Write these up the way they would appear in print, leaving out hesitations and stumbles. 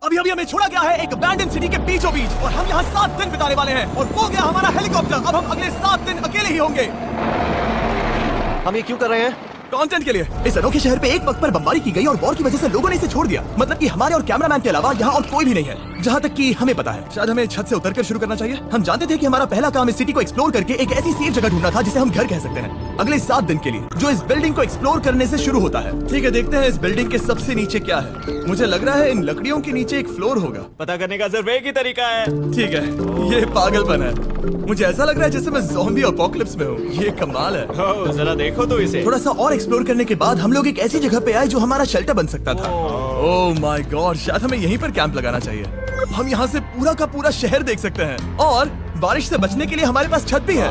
अभी अभी हमें छोड़ा गया है एक अबैंडन सिटी के बीचों बीच और हम यहाँ 7 दिन बिताने वाले हैं और वो गया हमारा हेलीकॉप्टर। अब हम अगले 7 दिन अकेले ही होंगे। हम ये क्यों कर रहे हैं? कंटेंट के लिए। इस अनोखे शहर पे एक वक्त पर बमबारी की गई और वॉर की वजह से लोगों ने इसे छोड़ दिया। मतलब कि हमारे और कैमरामैन के अलावा यहाँ और कोई भी नहीं है, जहाँ तक कि हमें पता है। शायद हमें छत से उतरकर शुरू करना चाहिए। हम जानते थे कि हमारा पहला काम इस सिटी को एक्सप्लोर करके एक ऐसी सेफ जगह ढूंढना था जिसे हम घर कह सकते हैं, अगले 7 दिन के लिए, जो इस बिल्डिंग को एक्सप्लोर करने से शुरू होता है। ठीक है, देखते हैं इस बिल्डिंग के सबसे नीचे क्या है। मुझे लग रहा है इन लकड़ियों के नीचे एक फ्लोर होगा। पता करने का सिर्फ एक ही तरीका है। ठीक है, ये पागलपन है। मुझे ऐसा लग रहा है जैसे मैं ज़ॉम्बी अपोकलिप्स में हूँ। ये कमाल है। ओह, जरा देखो तो इसे। थोड़ा सा और एक्सप्लोर करने के बाद हम लोग एक ऐसी जगह पे आए जो हमारा शेल्टर बन सकता था। ओह माय गॉड, शायद हमें यहीं पर कैंप लगाना चाहिए। हम यहाँ से पूरा का पूरा शहर देख सकते हैं और बारिश से बचने के लिए हमारे पास छत भी है।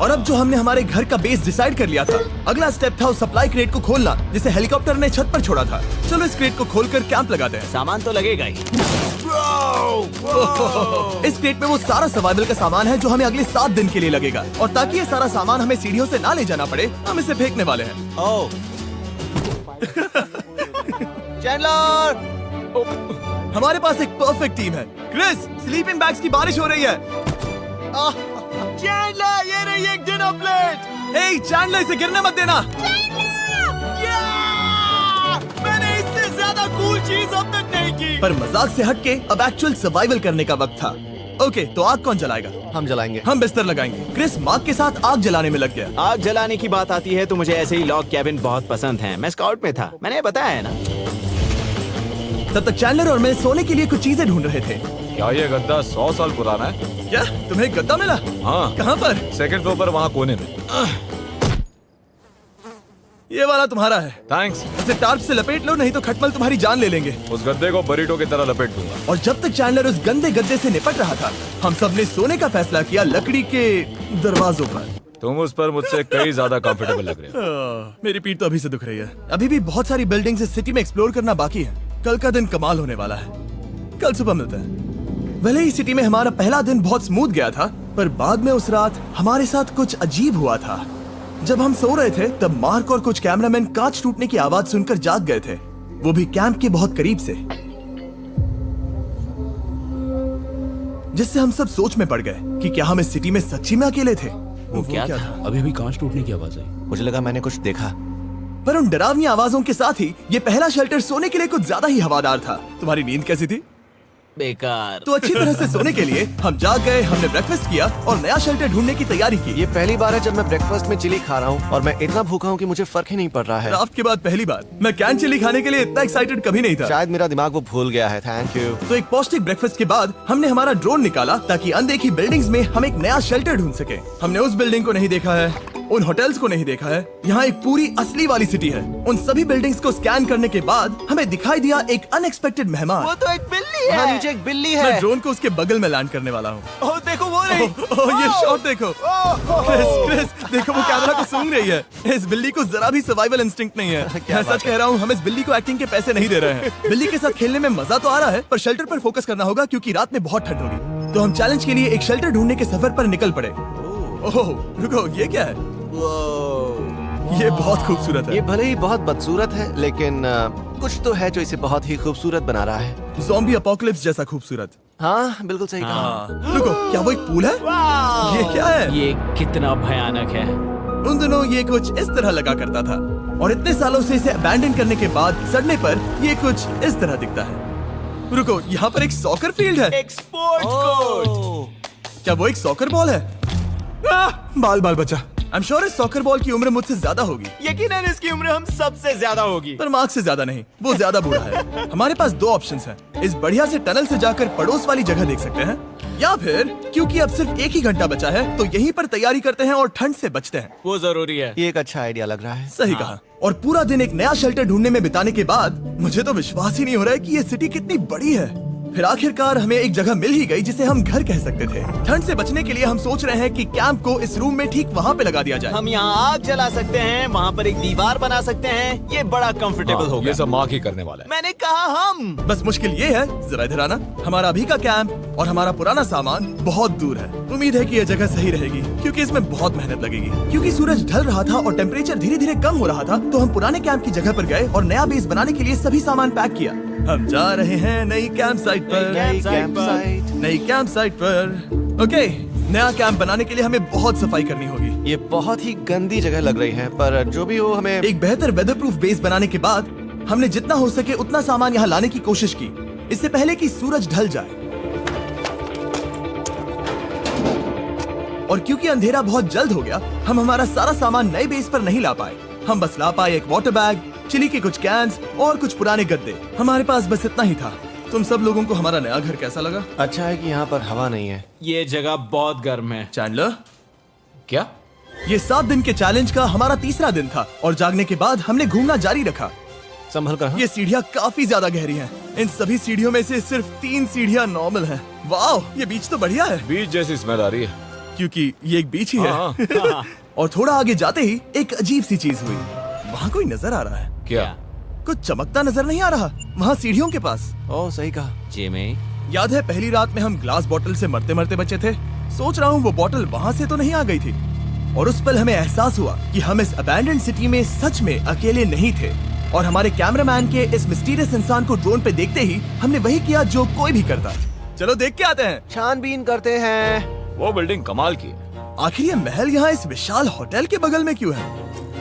और अब जो हमने हमारे घर का बेस डिसाइड कर लिया था, अगला स्टेप था उस सप्लाई क्रेट को खोलना जिसे हेलीकॉप्टर ने छत पर छोड़ा था। चलो इस क्रेट को खोलकर कैंप लगाते हैं। सामान तो लगेगा ही। इस क्रेट में वो सारा सर्वाइवल का सामान है जो हमें अगले 7 दिन के लिए लगेगा। और ताकि ये सारा सामान हमें सीढ़ियों से ना ले जाना पड़े, हम इसे फेंकने वाले हैं। ओह, चैंडलर! हमारे पास एक परफेक्ट टीम है। क्रिस, स्लीपिंग बैग्स की बारिश हो रही है। चैंडलर, ये रही एक डिनर प्लेट। हे चैंडलर, इसे गिरने मत देना। मैंने इससे ज्यादा कूल चीज अब तक नहीं की। पर मजाक से हटके अब एक्चुअल सर्वाइवल करने का वक्त था। ओके, तो आग कौन जलाएगा? हम जलाएंगे। हम बिस्तर लगाएंगे। क्रिस मार्क के साथ आग जलाने में लग गया। आग जलाने की बात आती है तो मुझे ऐसे ही लॉग कैबिन बहुत पसंद है। मैं स्काउट में था, मैंने बताया है ना। तब तक चैंडलर और मैं सोने के लिए कुछ चीजें ढूंढ रहे थे। क्या ये गद्दा 100 साल पुराना है? क्या तुम्हें एक गद्दा मिला? हाँ। कहाँ पर? सेकंड फ्लोर पर, वहाँ कोने में। ये वाला तुम्हारा है। थैंक्स। इसे टार्प से लपेट लो, नहीं तो खटमल तुम्हारी जान ले लेंगे। उस गद्दे को बरीटो की तरह लपेट दूंगा। और जब तक चैंडलर उस गंदे गद्दे से निपट रहा था, हम सब ने सोने का फैसला किया लकड़ी के दरवाजों पर। तुम उस पर मुझसे कई ज्यादा कंफर्टेबल लग रहे हो। मेरी पीठ तो अभी से दुख रही है। अभी भी बहुत सारी बिल्डिंग्स इस सिटी में एक्सप्लोर करना बाकी है। कल का दिन कमाल होने वाला है। कल सुबह मिलते हैं। भले ही सिटी में हमारा पहला दिन बहुत स्मूथ गया था, पर बाद में उस रात हमारे साथ कुछ अजीब हुआ था। जब हम सो रहे थे तब मार्क और कुछ कैमरामैन कांच टूटने की आवाज सुनकर जाग गए थे, वो भी कैंप के बहुत करीब से, जिससे हम सब सोच में पड़ गए कि क्या हम इस सिटी में सच्ची में अकेले थे। वो क्या था? अभी अभी कांच टूटने की आवाज आई। मुझे लगा मैंने कुछ देखा। पर उन डरावनी आवाजों के साथ ही ये पहला शेल्टर सोने के लिए कुछ ज्यादा ही हवादार था। तुम्हारी नींद कैसी थी? बेकार। तो अच्छी तरह से सोने के लिए हम जाग गए, हमने ब्रेकफास्ट किया और नया शेल्टर ढूंढने की तैयारी की। ये पहली बार है जब मैं ब्रेकफास्ट में चिली खा रहा हूँ और मैं इतना भूखा हूँ कि मुझे फर्क ही नहीं पड़ रहा है। राफ्ट के बाद पहली बार। मैं कैन चिली खाने के लिए इतना एक्साइटेड कभी नहीं था। शायद मेरा दिमाग वो भूल गया है। Thank you. तो एक पौष्टिक ब्रेकफास्ट के बाद हमने हमारा ड्रोन निकाला ताकि अनदेखी बिल्डिंग्स में हम एक नया शेल्टर ढूंढ सके। हमने उस बिल्डिंग को नहीं देखा है, उन होटल्स को नहीं देखा है। यहाँ एक पूरी असली वाली सिटी है। उन सभी बिल्डिंग्स को स्कैन करने के बाद हमें दिखाई दिया एक अनएक्सपेक्टेड मेहमान। वो तो एक बिल्ली यहाँ है। नीचे एक बिल्ली मैं है। ड्रोन को उसके बगल में लैंड करने वाला हूँ। ओह, देखो वो रही। ये शॉट देखो। क्रिस, देखो वो कैमरा को सूंघ रही है। इस बिल्ली को जरा भी सर्वाइवल इंस्टिंक्ट नहीं है। मैं सच कह रहा हूँ, हम इस बिल्ली को एक्टिंग के पैसे नहीं दे रहे हैं। बिल्ली के साथ खेलने में मजा तो आ रहा है, पर शेल्टर पर फोकस करना होगा क्योंकि रात में बहुत ठंड होगी। तो हम चैलेंज के लिए एक शेल्टर ढूंढने के सफर पर निकल पड़े। ओह रुको, ये क्या है? ये बहुत खूबसूरत है। ये भले ही बहुत बदसूरत है, लेकिन कुछ तो है जो इसे बहुत ही खूबसूरत बना रहा है। ज़ॉम्बी अपोकलिप्स जैसा खूबसूरत। हाँ, बिल्कुल सही कहा। हाँ। रुको, क्या वो एक पूल है? ये क्या है? ये कितना भयानक है। उन दिनों ये कुछ इस तरह लगा करता था और इतने सालों से इसे अबैंडन करने के बाद सड़ने पर ये कुछ इस तरह दिखता है। रुको, यहाँ पर एक सॉकर फील्ड है। एक स्पोर्ट्स कोर्ट। क्या वो एक सॉकर बॉल है? बाल बाल बचा। आई एम श्योर इस सॉकर बॉल की उम्र मुझसे ज्यादा होगी। यकीनन इसकी उम्र हम सबसे ज्यादा होगी। पर मार्क से ज्यादा नहीं, वो ज्यादा बूढ़ा है। हमारे पास 2 ऑप्शंस हैं। इस बढ़िया से टनल से जाकर पड़ोस वाली जगह देख सकते हैं, या फिर क्योंकि अब सिर्फ 1 ही घंटा बचा है तो यहीं पर तैयारी करते हैं और ठंड से बचते हैं। वो जरूरी है। ये एक अच्छा आइडिया लग रहा है। सही कहा। और पूरा दिन एक नया शेल्टर ढूंढने में बिताने के बाद मुझे तो विश्वास ही नहीं हो रहा है कि ये सिटी कितनी बड़ी है। फिर आखिरकार हमें एक जगह मिल ही गई जिसे हम घर कह सकते थे। ठंड से बचने के लिए हम सोच रहे हैं कि कैंप को इस रूम में ठीक वहाँ पे लगा दिया जाए। हम यहाँ आग जला सकते हैं, वहाँ पर एक दीवार बना सकते हैं। ये बड़ा कंफर्टेबल होगा। ये सब मार्क ही करने वाला है। मैंने कहा हम। बस मुश्किल ये है, जरा इधर आना, हमारा अभी का कैंप और हमारा पुराना सामान बहुत दूर है। उम्मीद है कि यह जगह सही रहेगी। क्योंकि इसमें बहुत मेहनत लगेगी। क्योंकि सूरज ढल रहा था और टेम्परेचर धीरे धीरे कम हो रहा था, तो हम पुराने कैंप की जगह पर गए और नया बेस बनाने के लिए सभी सामान पैक किया। हम जा रहे हैं नई कैंप साइट पर। नई कैंप साइट पर। ओके, नया कैंप बनाने के लिए हमें बहुत सफाई करनी होगी। ये बहुत ही गंदी जगह लग रही है, पर जो भी हो हमें एक बेहतर वेदरप्रूफ बेस बनाने के बाद हमने जितना हो सके उतना सामान यहाँ लाने की कोशिश की, इससे पहले कि सूरज ढल जाए। और क्योंकि अंधेरा बहुत जल्द हो गया, हम हमारा सारा सामान नए बेस पर नहीं ला पाए। हम बस ला पाए एक वाटर बैग, चिली के कुछ कैंस और कुछ पुराने गद्दे। हमारे पास बस इतना ही था। तुम सब लोगों को हमारा नया घर कैसा लगा? अच्छा है कि यहाँ पर हवा नहीं है। ये जगह बहुत गर्म है। चैंडलर, क्या? ये 7 दिन के चैलेंज का हमारा तीसरा दिन था और जागने के बाद हमने घूमना जारी रखा। संभल कर। ये सीढ़ियाँ काफी ज्यादा गहरी हैं। इन सभी सीढ़ियों में से सिर्फ 3 सीढ़ियाँ नॉर्मल हैं। वाह, ये बीच तो बढ़िया है। बीच जैसी स्मेल आ रही है। क्योंकि ये एक बीच ही है। हाँ। और थोड़ा आगे जाते ही एक अजीब सी चीज हुई। वहाँ कोई नजर आ रहा है। क्या? कुछ चमकता नजर नहीं आ रहा वहाँ सीढ़ियों के पास। ओह, सही कहा। जिमी, याद है पहली रात में हम ग्लास बॉटल से मरते मरते बचे थे? सोच रहा हूँ वो बॉटल वहाँ से तो नहीं आ गई थी। और उस पल हमें एहसास हुआ कि हम इस अबैंडन्ड सिटी में सच में अकेले नहीं थे। और हमारे कैमरामैन के इस मिस्टीरियस इंसान को ड्रोन पे देखते ही हमने वही किया जो कोई भी करता। चलो देख के आते हैं। छानबीन करते हैं। वो बिल्डिंग कमाल की है। आखिर ये महल यहाँ इस विशाल होटल के बगल में क्यों है?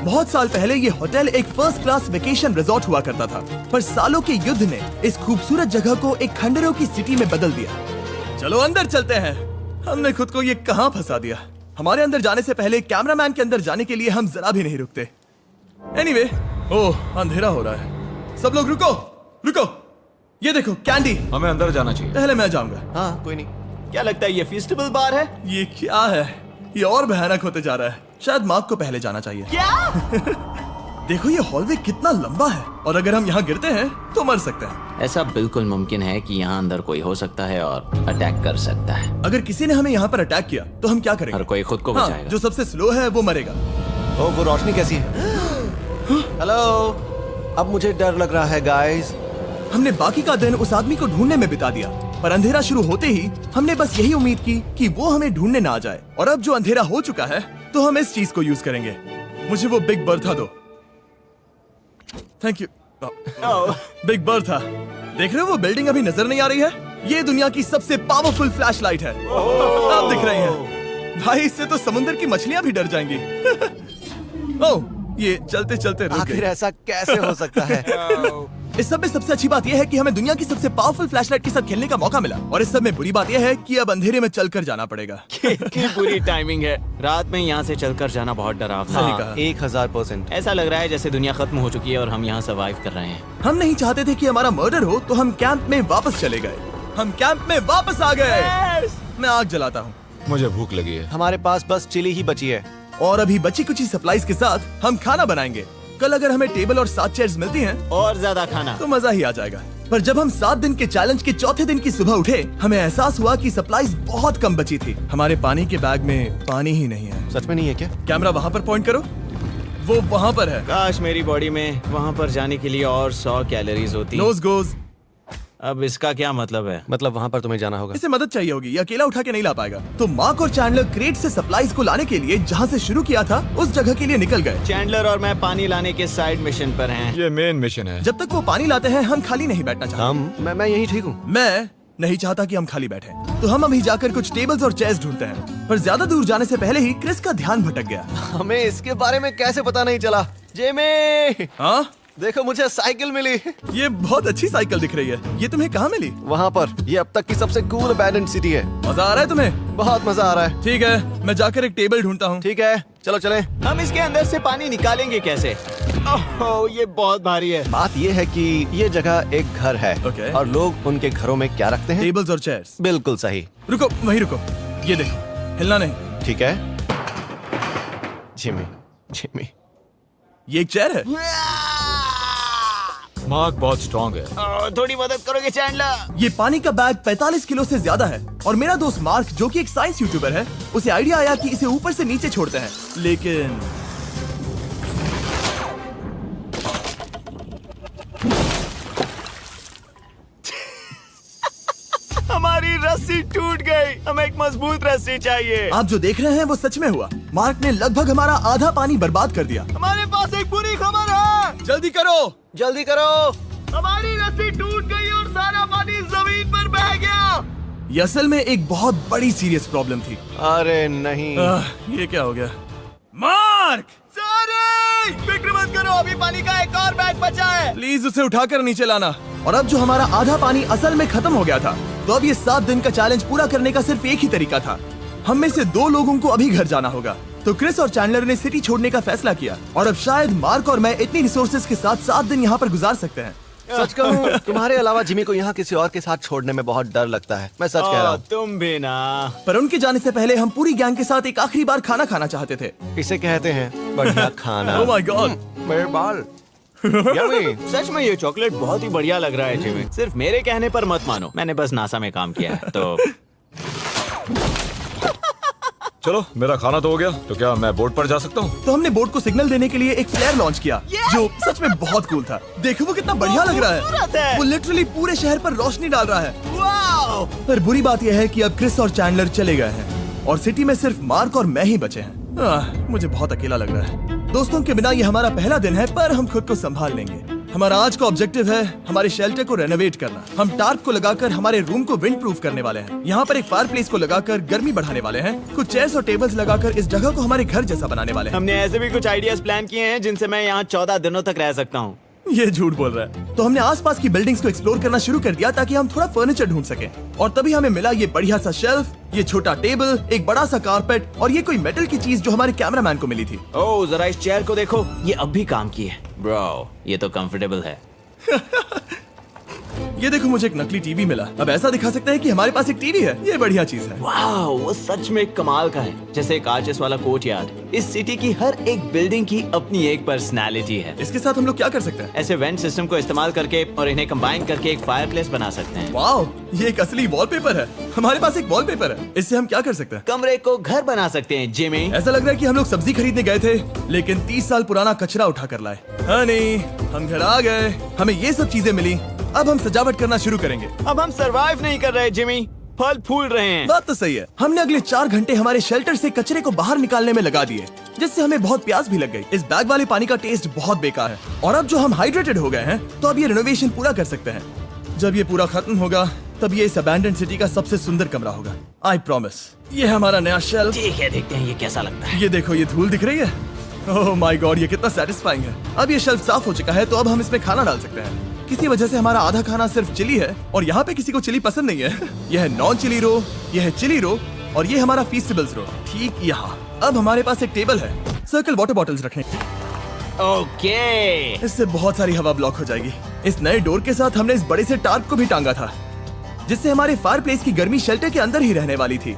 बहुत साल पहले ये होटल एक फर्स्ट क्लास वेकेशन रिजॉर्ट हुआ करता था, पर सालों के युद्ध ने इस खूबसूरत जगह को एक खंडरों की सिटी में बदल दिया। चलो अंदर चलते हैं। हमने खुद को ये कहाँ फंसा दिया। हमारे अंदर जाने से पहले कैमरामैन के अंदर जाने के लिए हम जरा भी नहीं रुकते। एनीवे, ओह अंधेरा हो रहा है। सब लोग रुको रुको, ये देखो कैंडी। हमें अंदर जाना चाहिए। पहले मैं जाऊंगा। हाँ, कोई नहीं। क्या लगता है ये फेस्टिवल बार है? ये क्या है? ये और भयानक होते जा रहा है। शायद मार्क को पहले जाना चाहिए। क्या? देखो ये हॉलवे कितना लंबा है और अगर हम यहाँ गिरते हैं तो मर सकते हैं। ऐसा बिल्कुल मुमकिन है कि यहाँ अंदर कोई हो सकता है और अटैक कर सकता है। अगर किसी ने हमें यहाँ पर अटैक किया तो हम क्या करेंगे? हर कोई खुद को हाँ, बचाएगा। जो सबसे स्लो है वो मरेगा। ओह, वो रोशनी कैसी है? हेलो, अब मुझे डर लग रहा है गाइस। हमने बाकी का दिन उस आदमी को ढूंढने में बिता दिया, पर अंधेरा शुरू होते ही हमने बस यही उम्मीद की कि वो हमें ढूंढने ना आ जाए। और अब जो अंधेरा हो चुका है तो हम इस चीज को यूज करेंगे। मुझे वो बिग बर्था दो। Thank you. बिग बर्था, देख रहे हो वो बिल्डिंग अभी नजर नहीं आ रही है? ये दुनिया की सबसे पावरफुल फ्लैशलाइट है। अब दिख रही है। भाई इससे तो समुद्र की मछलियां भी डर जाएंगी। ओह, ये चलते चलते रुक आखिर गई। ऐसा कैसे हो सकता है? इस सब में सबसे अच्छी बात यह है कि हमें दुनिया की सबसे पावरफुल फ्लैशलाइट के साथ खेलने का मौका मिला। और इस सब में बुरी बात यह है कि अब अंधेरे में चलकर जाना पड़ेगा। कितनी बुरी टाइमिंग है। रात में यहाँ से चलकर जाना बहुत डरावना सही है। कहा। 1000%। ऐसा लग रहा है जैसे दुनिया खत्म हो चुकी है और हम यहाँ सर्वाइव कर रहे हैं। हम नहीं चाहते थे कि हमारा मर्डर हो, तो हम कैंप में वापस चले गए। हम कैंप में वापस आ गए। मैं आग जलाता हूँ। मुझे भूख लगी है। हमारे पास बस चिली ही बची है। और अभी बची कुछ सप्लाईज के साथ हम खाना बनाएंगे। कल अगर हमें टेबल और 7 चेयर्स मिलती हैं और ज्यादा खाना। तो मजा ही आ जाएगा। पर जब हम 7 दिन के चैलेंज के चौथे दिन की सुबह उठे, हमें एहसास हुआ कि सप्लाईज बहुत कम बची थी। हमारे पानी के बैग में पानी ही नहीं है। सच में नहीं है क्या? कैमरा वहाँ पर पॉइंट करो। वो वहाँ पर है। काश मेरी बॉडी में वहाँ पर जाने के लिए और 100 कैलोरीज होती। नोज गोज। अब इसका क्या मतलब है? मतलब वहाँ पर तुम्हें जाना होगा। इसे मदद चाहिए होगी, ये अकेला उठा के नहीं ला पाएगा। तो मार्क और चैंडलर क्रेट से सप्लाईज को लाने के लिए जहाँ से शुरू किया था उस जगह के लिए निकल गए। चैंडलर और मैं पानी लाने के साइड मिशन पर हैं। ये मेन मिशन है। जब तक वो पानी लाते हैं हम खाली नहीं बैठना चाहते। मैं यही ठीक हूँ। मैं नहीं चाहता कि हम खाली बैठे, तो हम अभी जाकर कुछ टेबल्स और चेयर्स ढूंढते हैं। पर ज्यादा दूर जाने से पहले ही क्रिस का ध्यान भटक गया। हमें इसके बारे में कैसे पता नहीं चला? जेमी, हाँ, देखो मुझे साइकिल मिली। ये बहुत अच्छी साइकिल दिख रही है। ये तुम्हें कहाँ मिली? वहाँ पर। ये अब तक की सबसे कूल अबैंडन्ड सिटी है। मजा आ रहा है तुम्हें? बहुत मजा आ रहा है। ठीक है, मैं जाकर एक टेबल ढूंढता हूँ। ठीक है, चलो चलें। हम इसके अंदर से पानी निकालेंगे कैसे? ओह, ये बहुत भारी है। बात ये है कि ये जगह एक घर है। Okay. और लोग उनके घरों में क्या रखते हैं? टेबल्स और चेयर्स। बिल्कुल सही। रुको, वहीं रुको। ये देखो, हिलना नहीं। ठीक है। जिमी, ये एक चेयर है। मार्क बहुत स्ट्रांग है। थोड़ी मदद करोगे चैंडलर? ये पानी का बैग 45 किलो से ज्यादा है। और मेरा दोस्त मार्क, जो कि एक साइंस यूट्यूबर है, उसे आइडिया आया कि इसे ऊपर से नीचे छोड़ते हैं। लेकिन हमारे हमारी रस्सी टूट गई। हमें एक मजबूत रस्सी चाहिए। आप जो देख रहे हैं वो सच में हुआ। मार्क ने लगभग हमारा आधा पानी बर्बाद कर दिया। हमारे पास एक बुरी खबर है। जल्दी करो। जल्दी करो। हमारी रस्सी टूट गई और सारा पानी जमीन पर बह गया। ये असल में एक बहुत बड़ी सीरियस प्रॉब्लम थी। अरे नहीं। ये क्या हो गया? मार्क, सॉरी, फिक्र मत करो, अभी पानी का एक और बैग बचा है। प्लीज उसे उठाकर नीचे लाना। और अब जो हमारा आधा पानी असल में खत्म हो गया था, तो अब ये 7 दिन का चैलेंज पूरा करने का सिर्फ एक ही तरीका था। हम में से 2 लोगों को अभी घर जाना होगा। तो क्रिस और चैंडलर ने सिटी छोड़ने का फैसला किया और अब शायद मार्क और मैं इतनी रिसोर्सेज के साथ 7 दिन यहाँ पर गुजार सकते हैं। सच कहूँ, तुम्हारे अलावा जिमी को यहाँ किसी और के साथ छोड़ने में बहुत डर लगता है। मैं सच कह रहा हूँ। तुम भी ना। पर उनके जाने से पहले हम पूरी गैंग के साथ एक आखिरी बार खाना खाना चाहते थे। इसे कहते हैं बढ़िया खाना। ओह माय गॉड, मेरे बाल। यम्मी। सच में ये चॉकलेट बहुत ही बढ़िया लग रहा है जिमी। सिर्फ मेरे कहने पर मत मानो, मैंने बस नासा में काम किया है तो। चलो, मेरा खाना तो हो गया, तो क्या मैं बोट पर जा सकता हूँ? तो हमने बोट को सिग्नल देने के लिए एक फ्लेयर लॉन्च किया, जो सच में बहुत कूल था। देखो वो कितना बढ़िया लग रहा खूबसूरत है। है। वो लिटरली पूरे शहर पर रोशनी डाल रहा है। वाओ! पर बुरी बात यह है कि अब क्रिस और चैंडलर चले गए हैं और सिटी में सिर्फ मार्क और मैं ही बचे हैं। मुझे बहुत अकेला लग रहा है। दोस्तों के बिना ये हमारा पहला दिन है, पर हम खुद को संभाल लेंगे। हमारा आज का ऑब्जेक्टिव है हमारे शेल्टर को रेनोवेट करना। हम टार्प को लगाकर हमारे रूम को विंड प्रूफ करने वाले हैं। यहाँ पर एक फायर प्लेस को लगाकर गर्मी बढ़ाने वाले हैं। कुछ चेयर्स और टेबल्स लगाकर इस जगह को हमारे घर जैसा बनाने वाले हैं। हमने ऐसे भी कुछ आइडियाज प्लान किए हैं जिनसे मैं यहाँ 14 दिनों तक रह सकता हूँ। ये झूठ बोल रहा है। तो हमने आसपास की बिल्डिंग्स को एक्सप्लोर करना शुरू कर दिया ताकि हम थोड़ा फर्नीचर ढूंढ सकें। और तभी हमें मिला ये बढ़िया सा शेल्फ, ये छोटा टेबल, एक बड़ा सा कारपेट और ये कोई मेटल की चीज जो हमारे कैमरामैन को मिली थी। ओह, जरा इस चेयर को देखो, ये अब भी काम की है। ब्रो, ये तो कंफर्टेबल है। ये देखो, मुझे एक नकली टीवी मिला। अब ऐसा दिखा सकते हैं कि हमारे पास एक टीवी है। ये बढ़िया चीज है। वाओ, वो सच में कमाल का है। जैसे एक आर्चेस वाला कोर्टयार्ड। इस सिटी की हर एक बिल्डिंग की अपनी एक पर्सनालिटी है। इसके साथ हम लोग क्या कर सकते हैं? ऐसे वेंट सिस्टम को इस्तेमाल करके और इन्हें कंबाइन करके एक फायरप्लेस बना सकते हैं। वाओ, ये एक असली वॉलपेपर है। हमारे पास एक वॉलपेपर है। इससे हम क्या कर सकते हैं? कमरे को घर बना सकते हैं जिमी। ऐसा लग रहा है कि हम लोग सब्जी खरीदने गए थे, लेकिन 30 साल पुराना कचरा उठा कर लाए। हनी, हम घर आ गए। हमें ये सब चीजें मिली। अब हम सजावट करना शुरू करेंगे। अब हम सरवाइव नहीं कर रहे जिमी, फल फूल रहे हैं। बात तो सही है। हमने अगले 4 घंटे हमारे शेल्टर से कचरे को बाहर निकालने में लगा दिए, जिससे हमें बहुत प्यास भी लग गई। इस बैग वाले पानी का टेस्ट बहुत बेकार है। और अब जो हम हाइड्रेटेड हो गए हैं, तो अब ये रिनोवेशन पूरा कर सकते हैं। जब ये पूरा खत्म होगा, तब ये इस अबैंडन्ड सिटी का सबसे सुंदर कमरा होगा। I promise. ये है हमारा नया शेल्फ। ठीक है, देखते हैं ये कैसा लगता है। ये देखो, ये धूल दिख रही है। ओह माय गॉड, ये कितना सेटिस्फाइंग है। अब ये शेल्फ साफ हो चुका है, तो अब हम इसमें खाना डाल सकते हैं। किसी वजह से हमारा आधा खाना सिर्फ चिली है और यहाँ पे किसी को चिली पसंद नहीं है। यह है नॉन चिली रो, यह है चिली रो और ये हमारा फीस्टेबल्स रो ठीक यहाँ। अब हमारे पास एक टेबल है सर्कल वाटर बॉटल्स रखने की। ओके। इससे बहुत सारी हवा ब्लॉक हो जाएगी। इस नए डोर के साथ हमने इस बड़े से टार्प को भी टांगा था, जिससे हमारे फायर प्लेस की गर्मी शेल्टर के अंदर ही रहने वाली थी।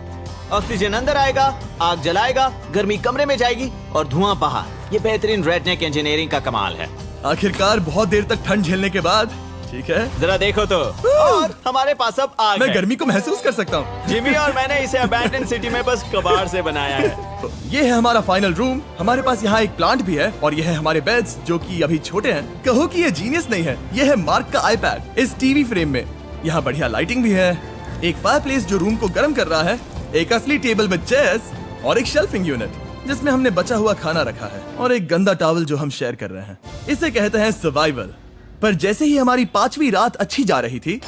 ऑक्सीजन अंदर आएगा, आग जलाएगा, गर्मी कमरे में जाएगी और धुआं बाहर। ये बेहतरीन रेडनेक इंजीनियरिंग का कमाल है। आखिरकार बहुत देर तक ठंड झेलने के बाद, ठीक है, जरा देखो तो, और हमारे पास अब आग मैं है। गर्मी को महसूस कर सकता हूँ। जिमी और मैंने इसे अबैंडन सिटी में बस कबाड़ से बनाया है। ये है हमारा फाइनल रूम। हमारे पास यहाँ एक प्लांट भी है और ये है हमारे बेड्स, जो कि अभी छोटे हैं। कहो कि ये जीनियस नहीं है। ये है मार्क का आईपैड इस टीवी फ्रेम में। यहाँ बढ़िया लाइटिंग भी है, एक फायरप्लेस जो रूम को गर्म कर रहा है, एक असली टेबल विद चेयर्स और एक शेल्फिंग यूनिट जिसमें हमने बचा हुआ खाना रखा है, और एक गंदा टॉवल जो हम शेयर कर रहे हैं। इसे कहते हैं सर्वाइवल। पर जैसे ही हमारी 5वीं रात अच्छी जा रही थी,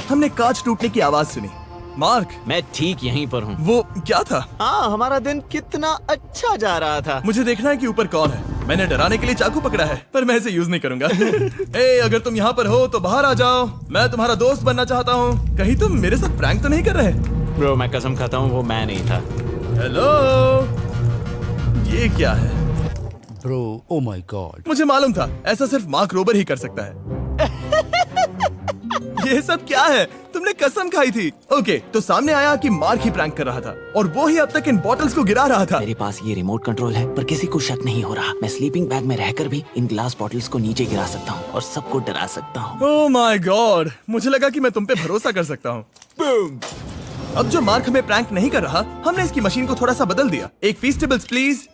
हमने कांच टूटने की आवाज सुनी। मार्क, मैं ठीक यहीं पर हूँ। वो क्या था? हाँ, हमारा दिन कितना अच्छा जा रहा था। मुझे देखना है कि ऊपर कौन है। मैंने डराने के लिए चाकू पकड़ा है, पर मैं इसे यूज नहीं करूंगा। ए, अगर तुम यहाँ पर हो तो बाहर आ जाओ। मैं तुम्हारा दोस्त बनना चाहता हूँ। कहीं तुम मेरे साथ प्रैंक तो नहीं कर रहे? ब्रो, मैं कसम खाता हूँ वो मैं नहीं था। हेलो, ये क्या है? Bro, oh my God. मुझे मालूम था ऐसा सिर्फ मार्क रोबर ही कर सकता है। ये सब क्या है? तुमने कसम खाई थी। ओके, तो सामने आया कि मार्क ही प्रैंक कर रहा था और वो ही अब तक इन बॉटल्स को गिरा रहा था। मेरे पास ये रिमोट कंट्रोल है, पर किसी को शक नहीं हो रहा। मैं स्लीपिंग बैग में रहकर भी इन ग्लास बॉटल्स को नीचे गिरा सकता हूँ और सबको डरा सकता हूँ। ओह माय गॉड, मुझे लगा कि मैं तुम पे भरोसा कर सकता हूँ। अब जो मार्क हमें प्रैंक नहीं कर रहा, हमने इसकी मशीन को थोड़ा सा बदल दिया। एक फीस्टेबल्स प्लीज।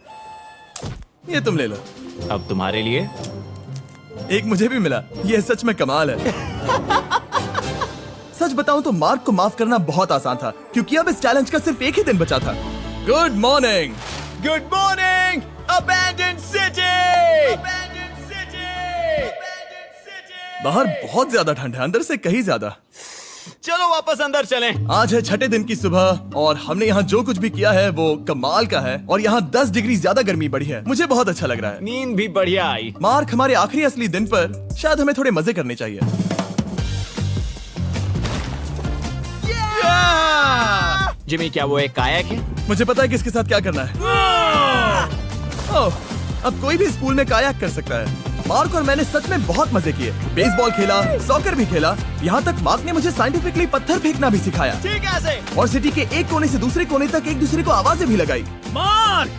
ये तुम ले लो। अब तुम्हारे लिए एक मुझे भी मिला। ये सच में कमाल है। सच बताऊं तो मार्क को माफ करना बहुत आसान था, क्योंकि अब इस चैलेंज का सिर्फ एक ही दिन बचा था। Good morning, good morning, abandoned city. बाहर बहुत ज्यादा ठंड है, अंदर से कहीं ज्यादा। चलो वापस अंदर चलें। आज है छठे दिन की सुबह और हमने यहाँ जो कुछ भी किया है वो कमाल का है, और यहाँ 10 डिग्री ज्यादा गर्मी बढ़ी है। मुझे बहुत अच्छा लग रहा है। नींद भी बढ़िया आई। मार्क, हमारे आखिरी असली दिन पर शायद हमें थोड़े मजे करने चाहिए। जिमी, क्या वो एक कायाक है? मुझे पता है किसके साथ क्या करना है। ओह, अब कोई भी स्कूल में कायाक कर सकता है। मार्क और मैंने सच में बहुत मजे किए। बेसबॉल खेला, सॉकर भी खेला, यहाँ तक मार्क ने मुझे साइंटिफिकली पत्थर फेंकना भी सिखाया। ठीक है। और सिटी के एक कोने से दूसरे कोने तक एक दूसरे को आवाजें भी लगाई। मार्क,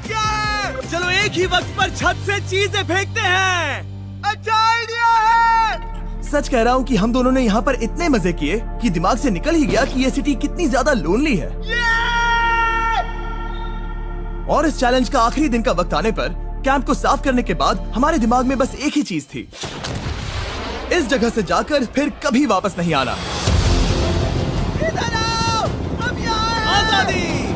चलो एक ही वक्त पर छत से चीजें फेंकते हैं। अच्छा आइडिया है। सच कह रहा हूँ कि हम दोनों ने यहाँ पर इतने मजे किए कि दिमाग से निकल ही गया कि ये सिटी कितनी ज्यादा लोनली है। और इस चैलेंज का आखिरी दिन का वक्त आने पर कैंप को साफ करने के बाद हमारे दिमाग में बस एक ही चीज थी, इस जगह से जाकर फिर कभी वापस नहीं आना। आजादी।